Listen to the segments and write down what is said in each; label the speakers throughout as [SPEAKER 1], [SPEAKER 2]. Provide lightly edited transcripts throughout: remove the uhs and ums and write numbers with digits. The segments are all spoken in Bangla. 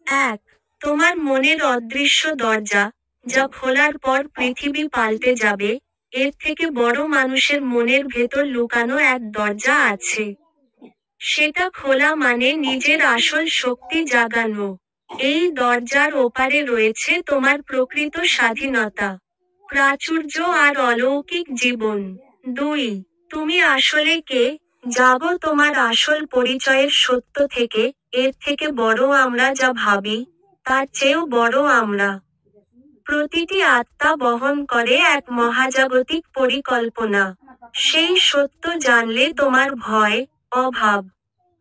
[SPEAKER 1] এক, তোমার মনের অদৃশ্য দরজা, যা খোলার পর পৃথিবী পাল্টে যাবে। এর থেকে বড় মানুষের মনের ভেতর লুকানো এক দরজা আছে। সেটা খোলা মানে নিজের আসল শক্তি জাগানো। এই দরজার ওপারে রয়েছে তোমার প্রকৃত স্বাধীনতা, প্রাচুর্য আর অলৌকিক জীবন। ২, তুমি আসলে কে? জাগো তোমার আসল পরিচয়ের সত্য থেকে। এর থেকে বড় আমরা যা ভাবি, তার চেয়েও বড় আমরা। প্রতিটি আত্মা বহন করে এক মহাজাগতিক পরিকল্পনা। সেই সত্য জানলে তোমার ভয়, অভাব,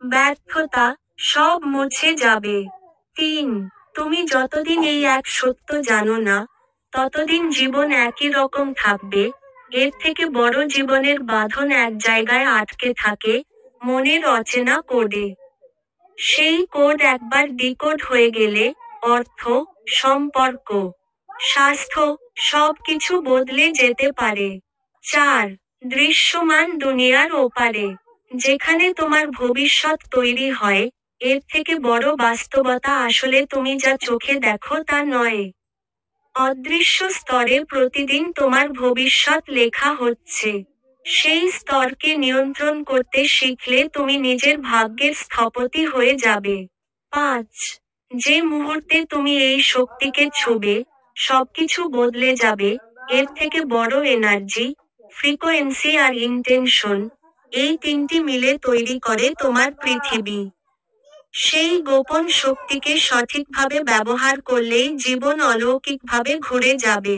[SPEAKER 1] ব্যর্থতা সব মুছে যাবে। ৩, তুমি যতদিন এই এক সত্য জানো না, ততদিন জীবন একই রকম থাকবে। এর থেকে বড় জীবনের বাঁধন এক জায়গায় আটকে থাকে, মনের অচেনা কোডে। সেই কোড একবার ডিকোড হয়ে গেলে, অর্থ, সম্পর্ক, স্বাস্থ্য, সবকিছু বদলে যেতে পারে। ৪, দৃশ্যমান দুনিয়ার ওপারে, যেখানে তোমার ভবিষ্যৎ তৈরি হয়। এর থেকে বড় বাস্তবতা আসলে তুমি যা চোখে দেখো তা নয়। অদৃশ্য স্তরে প্রতিদিন তোমার ভবিষ্যৎ লেখা হচ্ছে। সেই স্তরকে নিয়ন্ত্রণ করতে শিখলে তুমি নিজের ভাগ্যের স্থপতি হয়ে যাবে। ৫, যে মুহূর্তে তুমি এই শক্তিকে ছুবে, সবকিছু বদলে যাবে। এর থেকে বড় এনার্জি, ফ্রিকোয়েন্সি আর ইন্টেনশন, এই তিনটি মিলে তৈরি করে তোমার পৃথিবী। সেই গোপন শক্তিকে সঠিকভাবে ব্যবহার করলেই জীবন অলৌকিকভাবে ঘুরে যাবে।